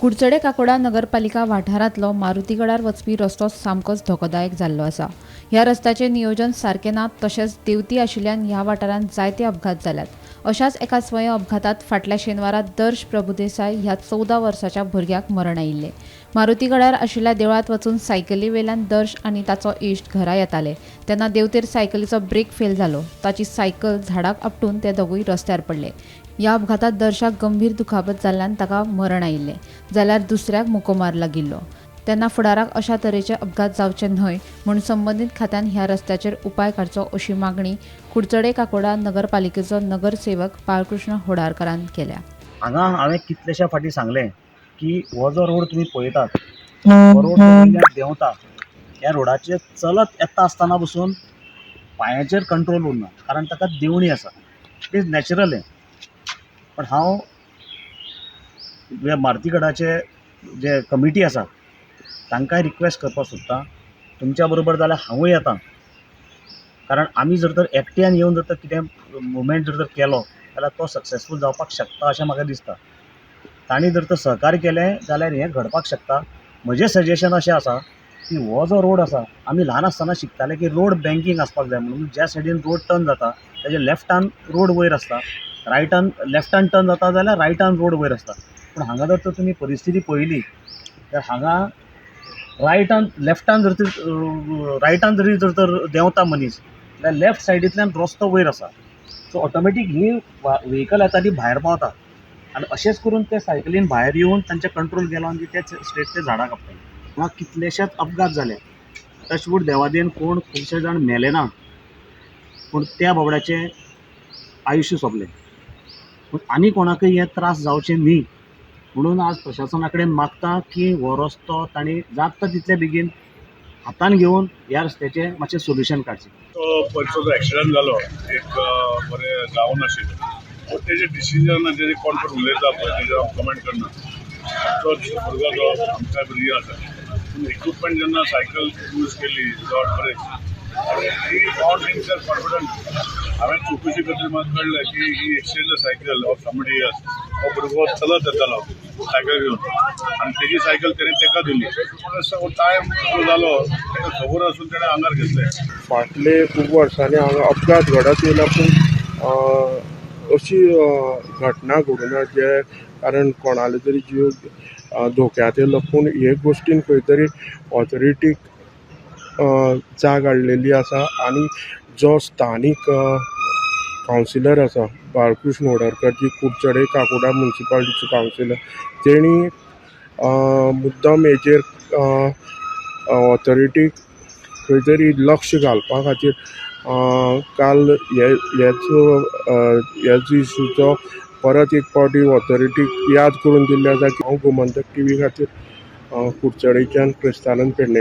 कुडचडे काकोडा नगरपालिका वाठारांतलो मारुतीगडार वचपी रस्तो सामकोच धोकोदायक जाल्लो आसा। ह्या रस्त्याचें नियोजन सारकें ना, तशेंच देंवती आशिल्ल्यान ह्या वाठारांत जायते अपघात जाल्यात। अशाच एका स्वयं अपघातात फाटल्या शेनवारा दर्श प्रभुदेसाय ह्या 14 वर्साच्या भुरग्याक मरण आयिल्लें। मारुतीगडार आशिल्ल्या देवळांत वचून सायकली वेल्यान दर्श आनी ताचो इश्ट घरा येताले तेन्ना देंवतेर सायकलीचो ब्रेक फेल जालो। ताची सायकल झाडाक आपटून ते दोगूय रस्त्यार पडले। ह्या अपघातात दर्शाक गंभीर दुखापत जाल्ल्यान ताका मरण आयिल्लें, जाल्यार दुसऱ्याक मुको मार लागिल्लो। तेन्ना फुडाराक अशा तरेचे अपघात जावचे न्हय म्हूण संबंदीत खात्यान ह्या रस्त्याचेर उपाय काडचो अशी मागणी कुडचडे काकोडा नगरपालिकेचो नगरसेवक बाळकृष्ण होडारकारान केल्या। हांगा हांवें कितलेशा फाटी सांगलें की हो जो रोड तुमी पळयतात, हो रोड वयल्यान देंवता, ह्या रोडाचेर चलत येता आसतना पसून पांयाचेर कंट्रोल उरना, कारण ताका देंवणी आसा। इट इज नॅचरल हें। पण हांव मारुतीगडाचे जे कमिटी आसा तांकांय रिक्वेस्ट करपाक सोदतां, तुमच्या बरोबर जाल्यार हांवूय येतां, कारण आमी जर तर एकट्यान येवन जर तर कितें मुवमेंट जर तर केलो जाल्यार तो सक्सेसफूल जावपाक शकता अशें म्हाका दिसता। तांणी जर तर सहकार्य केलें जाल्यार हें घडपाक शकता। म्हजें सजेशन अशें आसा की हो जो रोड आसा, आमी ल्हान आसतना शिकताले की रोड बँकिंग आसपाक जाय म्हणून। ज्या सायडीन रोड टर्न जाता तेजे लेफ्टान रोड वयर आसता, रायटान लेफ्टान टर्न जाता जाल्यार रायटान रोड वयर आसता। पूण हांगा जर तर तुमी परिस्थिती पळयली तर हांगा रायटान लेफ्टान रायटान जरी जर तर देंवता मनीस जाल्यार लेफ्ट सायडींतल्यान रस्तो वयर आसा, सो ऑटोमॅटीक ही व्हेकल येता ती भायर पावता आनी अशेंच करून ते सायकलीन भायर येवन तांचे कंट्रोल गेलो आनी ते स्ट्रेट ते झाडाक आपटले। हांगा कितलेशेच अपघात जाले, टचवूड देवादेन कोण खुबशे जाण मेले ना, पूण त्या बाबड्याचें आयुश्य सोंपलें। पूण आनी कोणाकय हे त्रास जावचे न्ही म्हणून आज प्रशासना कडेन मागता की हो रस्तो तांणी जाता तितले बेगीन हातान घेवन ह्या रस्त्याचें मातशें सोल्युशन काडचें। तो पयलीचो जो एक्सिडंट जालो एक बरें जावन नाशिल्लें, तेजें डिसिजन तेजें कोण कोण उलयता पळय तेजेर हांव कमेंट करना। तोच भुरगो जो आमकां भुरगीं आसा, इक्विपमेंट जेन्ना सायकल यूज केली गॉड बरें, ही फावंड हिमसेल्फ कॉन्फिडंट। हांवें चवकशी करतली म्हाका कळ्ळें की ही accident cycle of somebody years, हो भुरगो चलत येतालो सायकल घेवन आनी तेजी सायकल तेणें ताका दिली। टायम जो जालो ताका खबर आसून तेणें आंगार घेतलें। फाटले खूब वर्सांनी हांगा अपघात घडत येयला, पूण अशी घटना घडूना जे कारण कोणाले तरी जीव धोक्यात येयलो। पूण हे गोश्टीन खंय तरी ऑथॉरिटीक जाग हाडलेली आसा आनी जो स्थानीक कावन्सिलर आसा बाळकृष्ण होडारकर, जी कुडचडे काकोडा म्युन्सिपालिटीचो कावन्सिलर, तेणी मुद्दम हेजेर ऑथॉरिटीक खंय तरी लक्ष घालपा खातीर काल ह्याच इशूचो परत एक फावटी ऑथॉरिटीक याद करून दिल्ली आसा की हांव गोमंतक टीव्ही खातीर कुडचडेच्यान क्रिस्तानंद पेडणे।